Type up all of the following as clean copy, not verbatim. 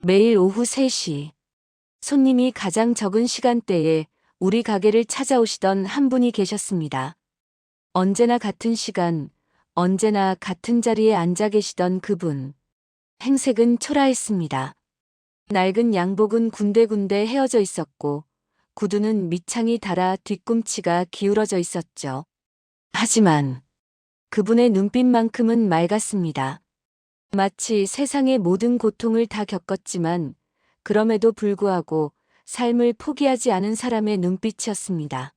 매일 오후 3시, 손님이 가장 적은 시간대에 우리 가게를 찾아오시던 한 분이 계셨습니다. 언제나 같은 시간, 언제나 같은 자리에 앉아 계시던 그분. 행색은 초라했습니다. 낡은 양복은 군데군데 헤어져 있었고, 구두는 밑창이 닳아 뒤꿈치가 기울어져 있었죠. 하지만 그분의 눈빛만큼은 맑았습니다. 마치 세상의 모든 고통을 다 겪었지만 그럼에도 불구하고 삶을 포기하지 않은 사람의 눈빛이었습니다.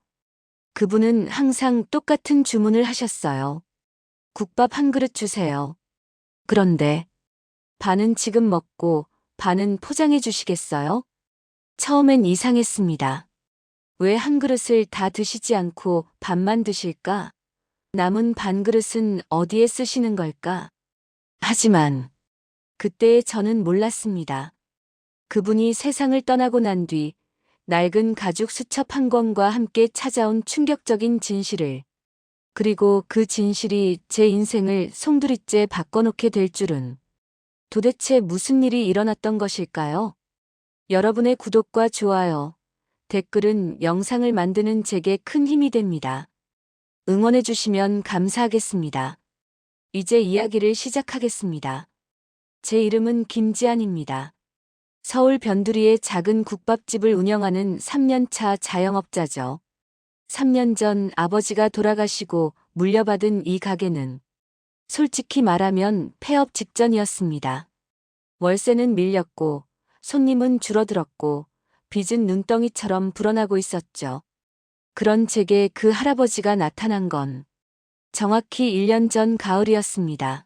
그분은 항상 똑같은 주문을 하셨어요. 국밥 한 그릇 주세요. 그런데 반은 지금 먹고 반은 포장해 주시겠어요? 처음엔 이상했습니다. 왜 한 그릇을 다 드시지 않고 반만 드실까? 남은 반 그릇은 어디에 쓰시는 걸까? 하지만 그때의 저는 몰랐습니다. 그분이 세상을 떠나고 난 뒤 낡은 가죽 수첩 한 권과 함께 찾아온 충격적인 진실을, 그리고 그 진실이 제 인생을 송두리째 바꿔놓게 될 줄은. 도대체 무슨 일이 일어났던 것일까요? 여러분의 구독과 좋아요, 댓글은 영상을 만드는 제게 큰 힘이 됩니다. 응원해주시면 감사하겠습니다. 이제 이야기를 시작하겠습니다. 제 이름은 김지안입니다. 서울 변두리의 작은 국밥집을 운영하는 3년차 자영업자죠. 3년 전 아버지가 돌아가시고 물려받은 이 가게는 솔직히 말하면 폐업 직전이었습니다. 월세는 밀렸고 손님은 줄어들었고 빚은 눈덩이처럼 불어나고 있었죠. 그런 제게 그 할아버지가 나타난 건 정확히 1년 전 가을이었습니다.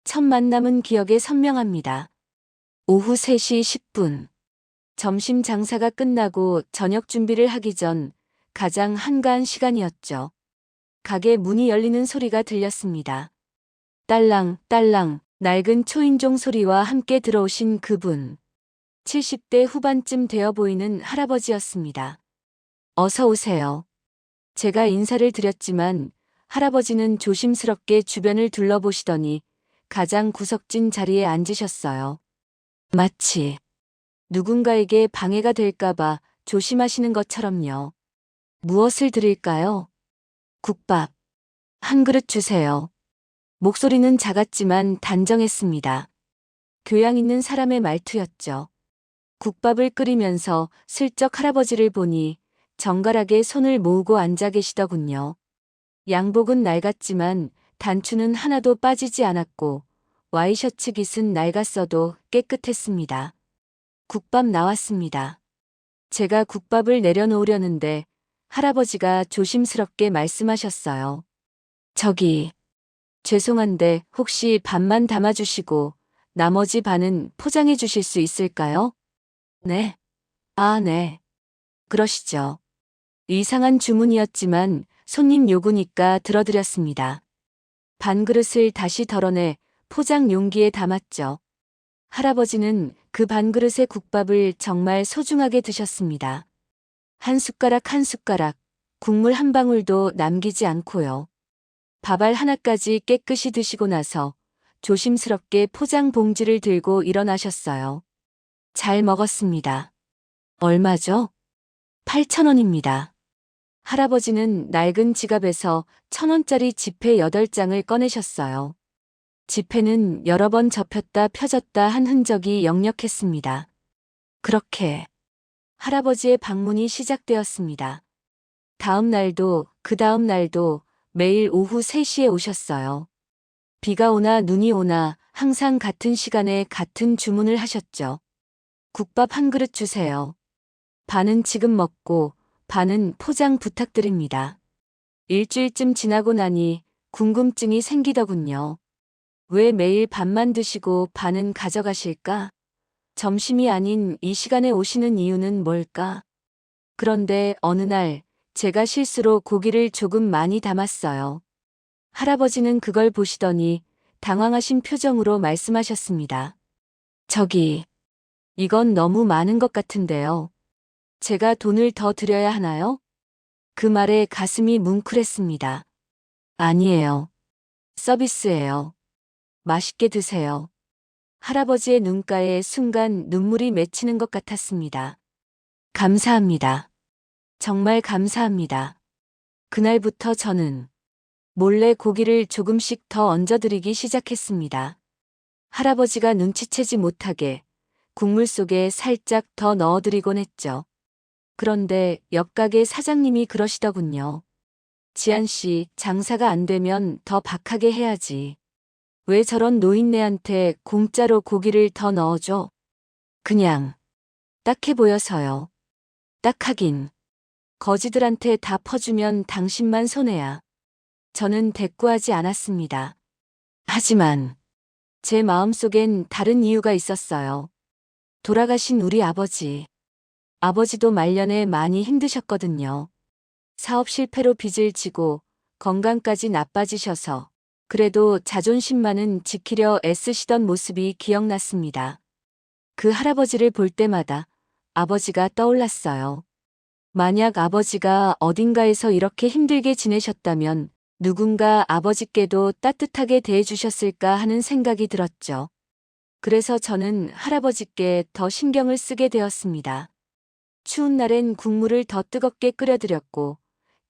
첫 만남은 기억에 선명합니다. 오후 3시 10분. 점심 장사가 끝나고 저녁 준비를 하기 전 가장 한가한 시간이었죠. 가게 문이 열리는 소리가 들렸습니다. 딸랑, 딸랑, 낡은 초인종 소리와 함께 들어오신 그분. 70대 후반쯤 되어 보이는 할아버지였습니다. 어서 오세요. 제가 인사를 드렸지만 할아버지는 조심스럽게 주변을 둘러보시더니 가장 구석진 자리에 앉으셨어요. 마치 누군가에게 방해가 될까봐 조심하시는 것처럼요. 무엇을 드릴까요? 국밥. 한 그릇 주세요. 목소리는 작았지만 단정했습니다. 교양 있는 사람의 말투였죠. 국밥을 끓이면서 슬쩍 할아버지를 보니 정갈하게 손을 모으고 앉아 계시더군요. 양복은 낡았지만 단추는 하나도 빠지지 않았고 와이셔츠 깃은 낡았어도 깨끗했습니다. 국밥 나왔습니다. 제가 국밥을 내려놓으려는데 할아버지가 조심스럽게 말씀하셨어요. 저기, 죄송한데 혹시 반만 담아주시고 나머지 반은 포장해 주실 수 있을까요? 네. 아, 네. 그러시죠. 이상한 주문이었지만 손님 요구니까 들어드렸습니다. 반 그릇을 다시 덜어내 포장 용기에 담았죠. 할아버지는 그 반 그릇의 국밥을 정말 소중하게 드셨습니다. 한 숟가락 한 숟가락, 국물 한 방울도 남기지 않고요. 밥알 하나까지 깨끗이 드시고 나서 조심스럽게 포장 봉지를 들고 일어나셨어요. 잘 먹었습니다. 얼마죠? 8,000원입니다. 할아버지는 낡은 지갑에서 1,000원짜리 지폐 8장을 꺼내셨어요. 지폐는 여러 번 접혔다 펴졌다 한 흔적이 역력했습니다. 그렇게 할아버지의 방문이 시작되었습니다. 다음 날도 그 다음 날도 매일 오후 3시에 오셨어요. 비가 오나 눈이 오나 항상 같은 시간에 같은 주문을 하셨죠. 국밥 한 그릇 주세요. 반은 지금 먹고 반은 포장 부탁드립니다. 일주일쯤 지나고 나니 궁금증이 생기더군요. 왜 매일 반만 드시고 반은 가져가실까? 점심이 아닌 이 시간에 오시는 이유는 뭘까? 그런데 어느 날 제가 실수로 고기를 조금 많이 담았어요. 할아버지는 그걸 보시더니 당황하신 표정으로 말씀하셨습니다. 저기, 이건 너무 많은 것 같은데요. 제가 돈을 더 드려야 하나요? 그 말에 가슴이 뭉클했습니다. 아니에요. 서비스예요. 맛있게 드세요. 할아버지의 눈가에 순간 눈물이 맺히는 것 같았습니다. 감사합니다. 정말 감사합니다. 그날부터 저는 몰래 고기를 조금씩 더 얹어드리기 시작했습니다. 할아버지가 눈치채지 못하게 국물 속에 살짝 더 넣어드리곤 했죠. 그런데 옆가게 사장님이 그러시더군요. 지한 씨, 장사가 안 되면 더 박하게 해야지. 왜 저런 노인네한테 공짜로 고기를 더 넣어줘? 그냥 딱해 보여서요. 딱하긴. 거지들한테 다 퍼주면 당신만 손해야. 저는 대꾸하지 않았습니다. 하지만 제 마음속엔 다른 이유가 있었어요. 돌아가신 우리 아버지. 아버지도 말년에 많이 힘드셨거든요. 사업 실패로 빚을 지고 건강까지 나빠지셔서 그래도 자존심만은 지키려 애쓰시던 모습이 기억났습니다. 그 할아버지를 볼 때마다 아버지가 떠올랐어요. 만약 아버지가 어딘가에서 이렇게 힘들게 지내셨다면 누군가 아버지께도 따뜻하게 대해주셨을까 하는 생각이 들었죠. 그래서 저는 할아버지께 더 신경을 쓰게 되었습니다. 추운 날엔 국물을 더 뜨겁게 끓여드렸고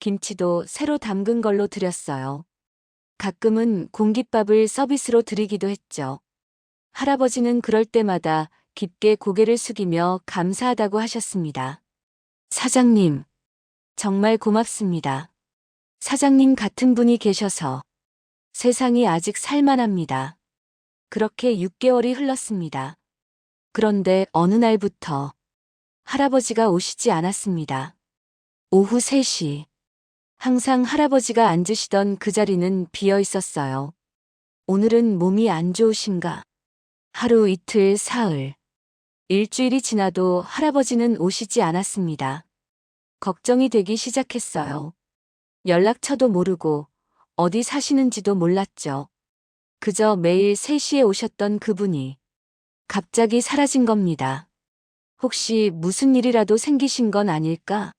김치도 새로 담근 걸로 드렸어요. 가끔은 공깃밥을 서비스로 드리기도 했죠. 할아버지는 그럴 때마다 깊게 고개를 숙이며 감사하다고 하셨습니다. 사장님, 정말 고맙습니다. 사장님 같은 분이 계셔서 세상이 아직 살만합니다. 그렇게 6개월이 흘렀습니다. 그런데 어느 날부터 할아버지가 오시지 않았습니다. 오후 3시. 항상 할아버지가 앉으시던 그 자리는 비어 있었어요. 오늘은 몸이 안 좋으신가? 하루 이틀 사흘. 일주일이 지나도 할아버지는 오시지 않았습니다. 걱정이 되기 시작했어요. 연락처도 모르고 어디 사시는지도 몰랐죠. 그저 매일 3시에 오셨던 그분이 갑자기 사라진 겁니다. 혹시 무슨 일이라도 생기신 건 아닐까?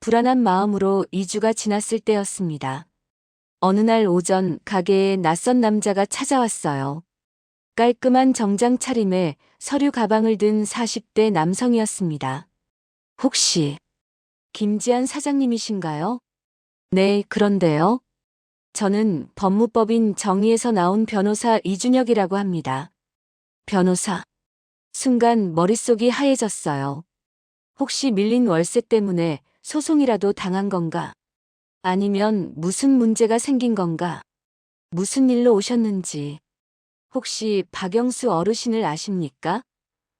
불안한 마음으로 2주가 지났을 때였습니다. 어느 날 오전 가게에 낯선 남자가 찾아왔어요. 깔끔한 정장 차림에 서류 가방을 든 40대 남성이었습니다. 혹시 김지한 사장님이신가요? 네, 그런데요. 저는 법무법인 정의에서 나온 변호사 이준혁이라고 합니다. 변호사. 순간 머릿속이 하얘졌어요. 혹시 밀린 월세 때문에 소송이라도 당한 건가? 아니면 무슨 문제가 생긴 건가? 무슨 일로 오셨는지. 혹시 박영수 어르신을 아십니까?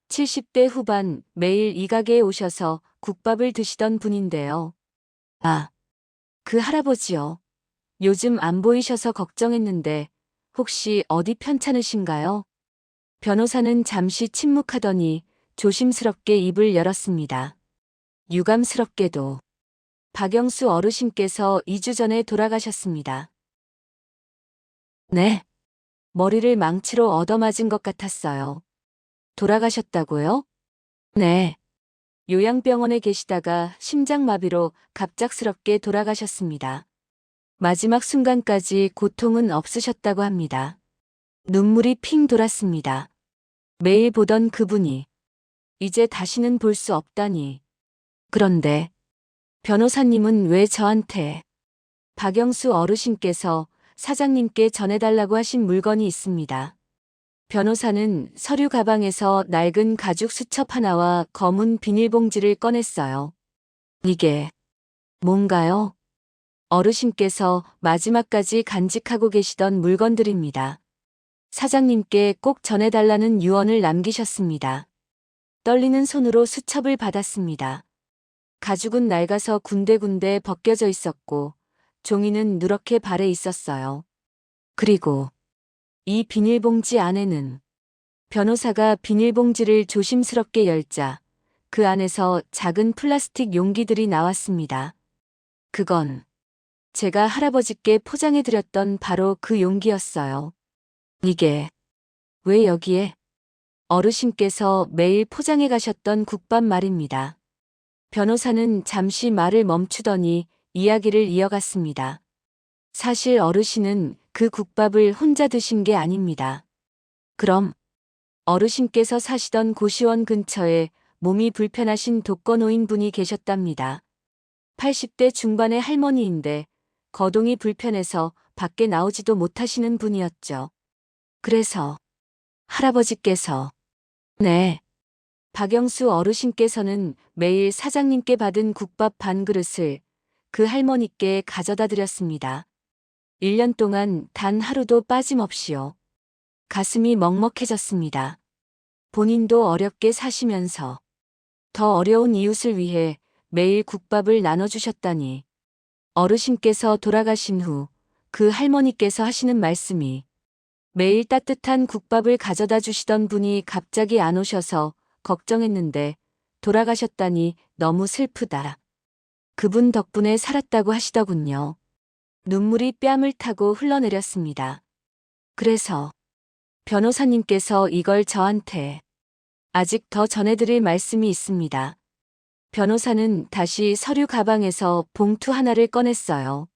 70대 후반 매일 이 가게에 오셔서 국밥을 드시던 분인데요. 아, 그 할아버지요. 요즘 안 보이셔서 걱정했는데 혹시 어디 편찮으신가요? 변호사는 잠시 침묵하더니 조심스럽게 입을 열었습니다. 유감스럽게도 박영수 어르신께서 2주 전에 돌아가셨습니다. 네. 머리를 망치로 얻어맞은 것 같았어요. 돌아가셨다고요? 네. 요양병원에 계시다가 심장마비로 갑작스럽게 돌아가셨습니다. 마지막 순간까지 고통은 없으셨다고 합니다. 눈물이 핑 돌았습니다. 매일 보던 그분이 이제 다시는 볼 수 없다니. 그런데 변호사님은 왜 저한테 박영수 어르신께서 사장님께 전해달라고 하신 물건이 있습니다. 변호사는 서류 가방에서 낡은 가죽 수첩 하나와 검은 비닐봉지를 꺼냈어요. 이게 뭔가요? 어르신께서 마지막까지 간직하고 계시던 물건들입니다. 사장님께 꼭 전해달라는 유언을 남기셨습니다. 떨리는 손으로 수첩을 받았습니다. 가죽은 낡아서 군데군데 벗겨져 있었고 종이는 누렇게 발해 있었어요. 그리고 이 비닐봉지 안에는 변호사가 비닐봉지를 조심스럽게 열자 그 안에서 작은 플라스틱 용기들이 나왔습니다. 그건 제가 할아버지께 포장해드렸던 바로 그 용기였어요. 이게 왜 여기에? 어르신께서 매일 포장해 가셨던 국밥 말입니다. 변호사는 잠시 말을 멈추더니 이야기를 이어갔습니다. 사실 어르신은 그 국밥을 혼자 드신 게 아닙니다. 그럼 어르신께서 사시던 고시원 근처에 몸이 불편하신 독거노인분이 계셨답니다. 80대 중반의 할머니인데 거동이 불편해서 밖에 나오지도 못하시는 분이었죠. 그래서 할아버지께서 네. 박영수 어르신께서는 매일 사장님께 받은 국밥 반 그릇을 그 할머니께 가져다 드렸습니다. 1년 동안 단 하루도 빠짐없이요. 가슴이 먹먹해졌습니다. 본인도 어렵게 사시면서 더 어려운 이웃을 위해 매일 국밥을 나눠주셨다니. 어르신께서 돌아가신 후 그 할머니께서 하시는 말씀이 매일 따뜻한 국밥을 가져다 주시던 분이 갑자기 안 오셔서 걱정했는데 돌아가셨다니 너무 슬프다. 그분 덕분에 살았다고 하시더군요. 눈물이 뺨을 타고 흘러내렸습니다. 그래서 변호사님께서 이걸 저한테 아직 더 전해드릴 말씀이 있습니다. 변호사는 다시 서류 가방에서 봉투 하나를 꺼냈어요.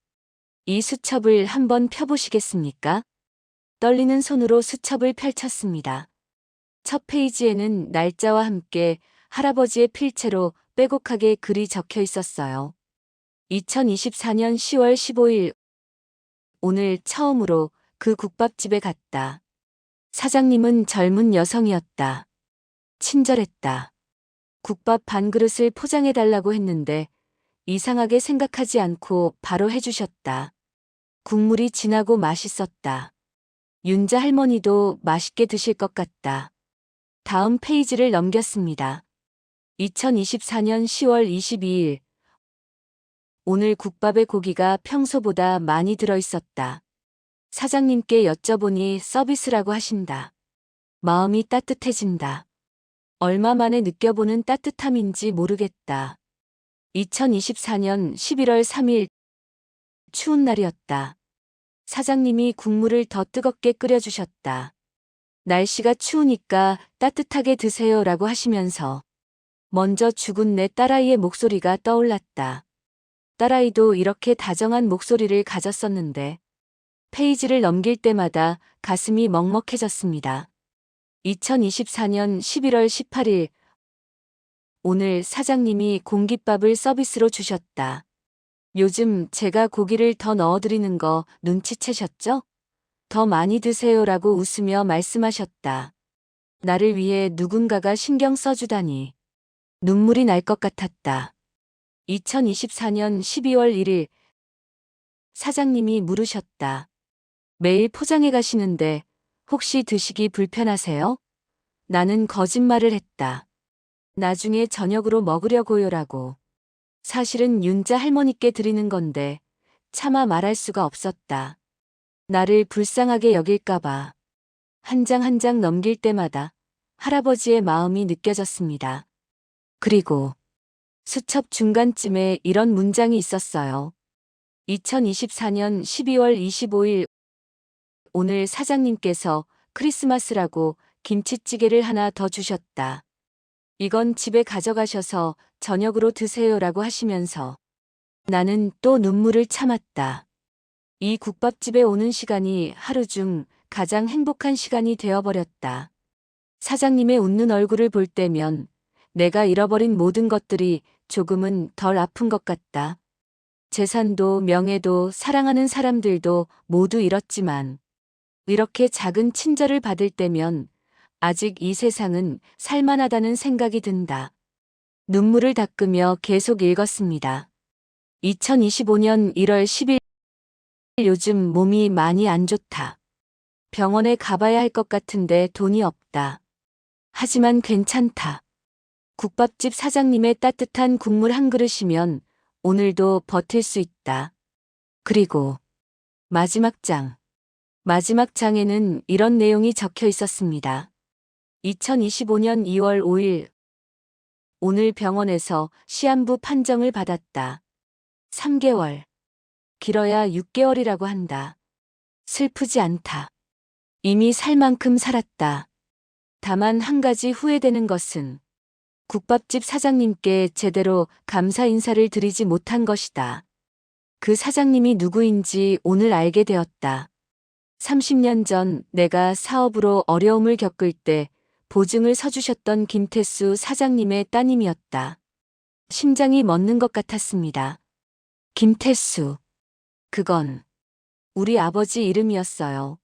이 수첩을 한번 펴보시겠습니까? 떨리는 손으로 수첩을 펼쳤습니다. 첫 페이지에는 날짜와 함께 할아버지의 필체로 빼곡하게 글이 적혀 있었어요. 2024년 10월 15일 오늘 처음으로 그 국밥집에 갔다. 사장님은 젊은 여성이었다. 친절했다. 국밥 반 그릇을 포장해달라고 했는데 이상하게 생각하지 않고 바로 해주셨다. 국물이 진하고 맛있었다. 윤자 할머니도 맛있게 드실 것 같다. 다음 페이지를 넘겼습니다. 2024년 10월 22일 오늘 국밥에 고기가 평소보다 많이 들어있었다. 사장님께 여쭤보니 서비스라고 하신다. 마음이 따뜻해진다. 얼마 만에 느껴보는 따뜻함인지 모르겠다. 2024년 11월 3일 추운 날이었다. 사장님이 국물을 더 뜨겁게 끓여주셨다. 날씨가 추우니까 따뜻하게 드세요라고 하시면서 먼저 죽은 내 딸아이의 목소리가 떠올랐다. 딸아이도 이렇게 다정한 목소리를 가졌었는데 페이지를 넘길 때마다 가슴이 먹먹해졌습니다. 2024년 11월 18일 오늘 사장님이 공깃밥을 서비스로 주셨다. 요즘 제가 고기를 더 넣어드리는 거 눈치채셨죠? 더 많이 드세요라고 웃으며 말씀하셨다. 나를 위해 누군가가 신경 써주다니. 눈물이 날 것 같았다. 2024년 12월 1일 사장님이 물으셨다. 매일 포장해 가시는데 혹시 드시기 불편하세요? 나는 거짓말을 했다. 나중에 저녁으로 먹으려고요라고. 사실은 윤자 할머니께 드리는 건데 차마 말할 수가 없었다. 나를 불쌍하게 여길까봐. 한 장 한 장 넘길 때마다 할아버지의 마음이 느껴졌습니다. 그리고 수첩 중간쯤에 이런 문장이 있었어요. 2024년 12월 25일 오늘 사장님께서 크리스마스라고 김치찌개를 하나 더 주셨다. 이건 집에 가져가셔서 저녁으로 드세요라고 하시면서 나는 또 눈물을 참았다. 이 국밥집에 오는 시간이 하루 중 가장 행복한 시간이 되어버렸다. 사장님의 웃는 얼굴을 볼 때면 내가 잃어버린 모든 것들이 조금은 덜 아픈 것 같다. 재산도 명예도 사랑하는 사람들도 모두 잃었지만 이렇게 작은 친절을 받을 때면 아직 이 세상은 살만하다는 생각이 든다. 눈물을 닦으며 계속 읽었습니다. 2025년 1월 10일 요즘 몸이 많이 안 좋다. 병원에 가봐야 할 것 같은데 돈이 없다. 하지만 괜찮다. 국밥집 사장님의 따뜻한 국물 한 그릇이면 오늘도 버틸 수 있다. 그리고 마지막 장. 마지막 장에는 이런 내용이 적혀 있었습니다. 2025년 2월 5일 오늘 병원에서 시한부 판정을 받았다. 3개월. 길어야 6개월이라고 한다. 슬프지 않다. 이미 살 만큼 살았다. 다만 한 가지 후회되는 것은 국밥집 사장님께 제대로 감사 인사를 드리지 못한 것이다. 그 사장님이 누구인지 오늘 알게 되었다. 30년 전 내가 사업으로 어려움을 겪을 때 보증을 서주셨던 김태수 사장님의 따님이었다. 심장이 멎는 것 같았습니다. 김태수. 그건 우리 아버지 이름이었어요.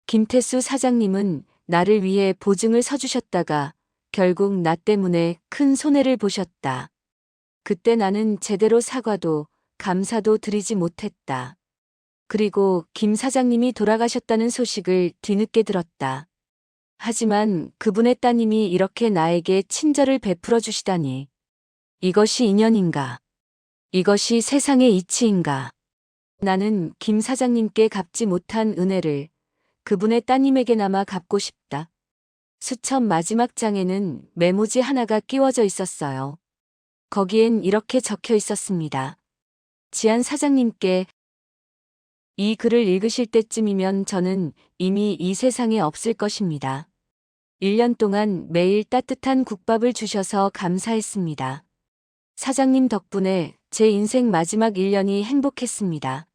김태수 사장님은 나를 위해 보증을 서주셨다가 결국 나 때문에 큰 손해를 보셨다. 그때 나는 제대로 사과도 감사도 드리지 못했다. 그리고 김 사장님이 돌아가셨다는 소식을 뒤늦게 들었다. 하지만 그분의 따님이 이렇게 나에게 친절을 베풀어 주시다니. 이것이 인연인가? 이것이 세상의 이치인가? 나는 김 사장님께 갚지 못한 은혜를 그분의 따님에게나마 갚고 싶다. 수첩 마지막 장에는 메모지 하나가 끼워져 있었어요. 거기엔 이렇게 적혀 있었습니다. 지한 사장님께 이 글을 읽으실 때쯤이면 저는 이미 이 세상에 없을 것입니다. 1년 동안 매일 따뜻한 국밥을 주셔서 감사했습니다. 사장님 덕분에 제 인생 마지막 1년이 행복했습니다.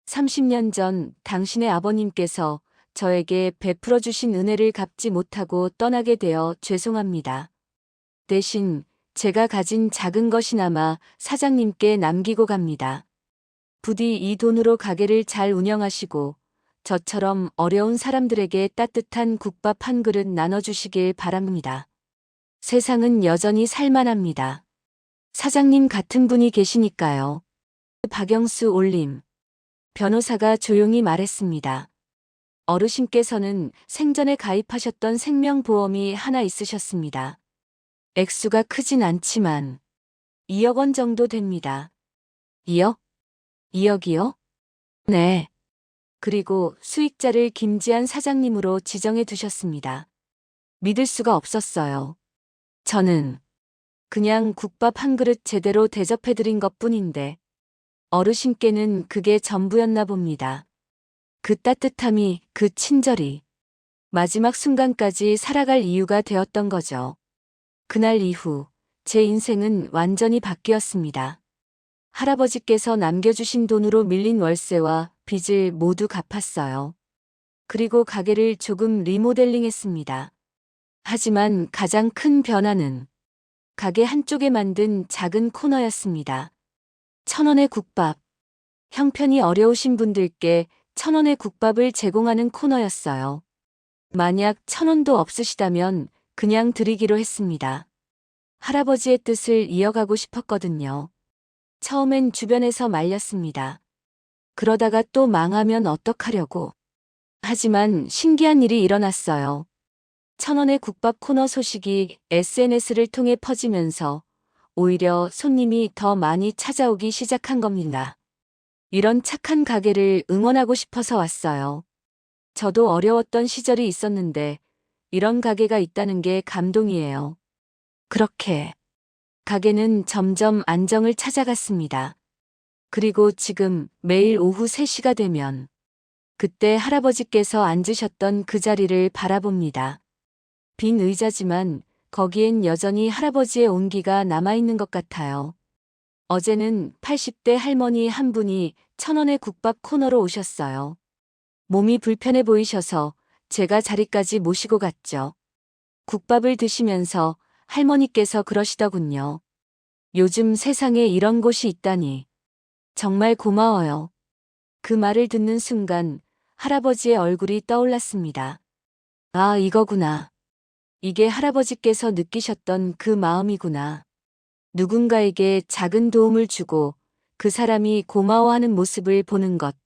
30년 전 당신의 아버님께서 저에게 베풀어 주신 은혜를 갚지 못하고 떠나게 되어 죄송합니다. 대신 제가 가진 작은 것이나마 사장님께 남기고 갑니다. 부디 이 돈으로 가게를 잘 운영하시고 저처럼 어려운 사람들에게 따뜻한 국밥 한 그릇 나눠주시길 바랍니다. 세상은 여전히 살만합니다. 사장님 같은 분이 계시니까요. 박영수 올림. 변호사가 조용히 말했습니다. 어르신께서는 생전에 가입하셨던 생명보험이 하나 있으셨습니다. 액수가 크진 않지만 2억 원 정도 됩니다. 2억? 2억이요? 네. 그리고 수익자를 김지한 사장님으로 지정해 두셨습니다. 믿을 수가 없었어요. 저는 그냥 국밥 한 그릇 제대로 대접해드린 것뿐인데 어르신께는 그게 전부였나 봅니다. 그 따뜻함이, 그 친절이 마지막 순간까지 살아갈 이유가 되었던 거죠. 그날 이후 제 인생은 완전히 바뀌었습니다. 할아버지께서 남겨주신 돈으로 밀린 월세와 빚을 모두 갚았어요. 그리고 가게를 조금 리모델링했습니다. 하지만 가장 큰 변화는 가게 한쪽에 만든 작은 코너였습니다. 1,000원의 국밥. 형편이 어려우신 분들께 1,000원의 국밥을 제공하는 코너였어요. 만약 1,000원도 없으시다면 그냥 드리기로 했습니다. 할아버지의 뜻을 이어가고 싶었거든요. 처음엔 주변에서 말렸습니다. 그러다가 또 망하면 어떡하려고. 하지만 신기한 일이 일어났어요. 1,000원의 국밥 코너 소식이 SNS를 통해 퍼지면서 오히려 손님이 더 많이 찾아오기 시작한 겁니다. 이런 착한 가게를 응원하고 싶어서 왔어요. 저도 어려웠던 시절이 있었는데 이런 가게가 있다는 게 감동이에요. 그렇게 가게는 점점 안정을 찾아갔습니다. 그리고 지금 매일 오후 3시가 되면 그때 할아버지께서 앉으셨던 그 자리를 바라봅니다. 빈 의자지만 거기엔 여전히 할아버지의 온기가 남아있는 것 같아요. 어제는 80대 할머니 한 분이 1,000원의 국밥 코너로 오셨어요. 몸이 불편해 보이셔서 제가 자리까지 모시고 갔죠. 국밥을 드시면서 할머니께서 그러시더군요. 요즘 세상에 이런 곳이 있다니. 정말 고마워요. 그 말을 듣는 순간 할아버지의 얼굴이 떠올랐습니다. 아, 이거구나. 이게 할아버지께서 느끼셨던 그 마음이구나. 누군가에게 작은 도움을 주고 그 사람이 고마워하는 모습을 보는 것.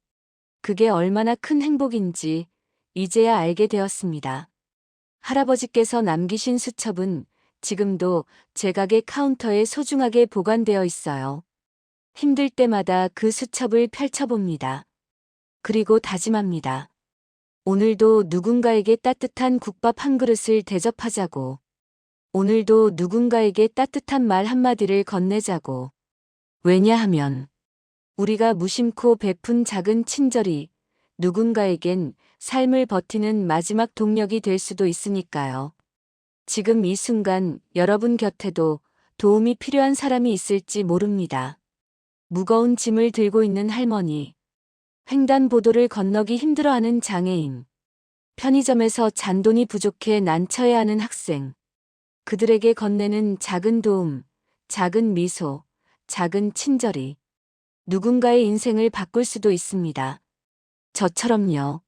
그게 얼마나 큰 행복인지 이제야 알게 되었습니다. 할아버지께서 남기신 수첩은 지금도 제 가게 카운터에 소중하게 보관되어 있어요. 힘들 때마다 그 수첩을 펼쳐봅니다. 그리고 다짐합니다. 오늘도 누군가에게 따뜻한 국밥 한 그릇을 대접하자고. 오늘도 누군가에게 따뜻한 말 한마디를 건네자고. 왜냐하면 우리가 무심코 베푼 작은 친절이 누군가에겐 삶을 버티는 마지막 동력이 될 수도 있으니까요. 지금 이 순간 여러분 곁에도 도움이 필요한 사람이 있을지 모릅니다. 무거운 짐을 들고 있는 할머니, 횡단보도를 건너기 힘들어하는 장애인, 편의점에서 잔돈이 부족해 난처해 하는 학생. 그들에게 건네는 작은 도움, 작은 미소, 작은 친절이 누군가의 인생을 바꿀 수도 있습니다. 저처럼요.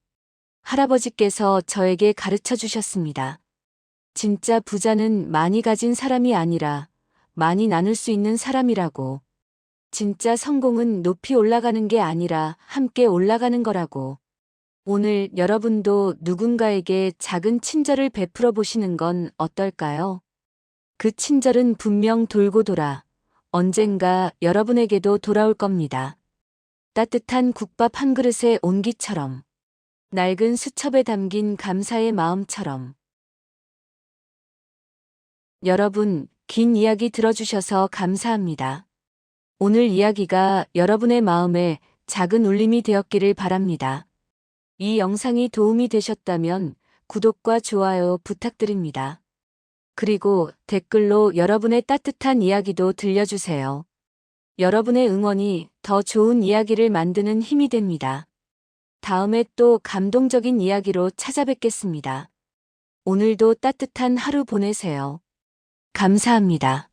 할아버지께서 저에게 가르쳐 주셨습니다. 진짜 부자는 많이 가진 사람이 아니라 많이 나눌 수 있는 사람이라고. 진짜 성공은 높이 올라가는 게 아니라 함께 올라가는 거라고. 오늘 여러분도 누군가에게 작은 친절을 베풀어 보시는 건 어떨까요? 그 친절은 분명 돌고 돌아 언젠가 여러분에게도 돌아올 겁니다. 따뜻한 국밥 한 그릇의 온기처럼, 낡은 수첩에 담긴 감사의 마음처럼. 여러분, 긴 이야기 들어주셔서 감사합니다. 오늘 이야기가 여러분의 마음에 작은 울림이 되었기를 바랍니다. 이 영상이 도움이 되셨다면 구독과 좋아요 부탁드립니다. 그리고 댓글로 여러분의 따뜻한 이야기도 들려주세요. 여러분의 응원이 더 좋은 이야기를 만드는 힘이 됩니다. 다음에 또 감동적인 이야기로 찾아뵙겠습니다. 오늘도 따뜻한 하루 보내세요. 감사합니다.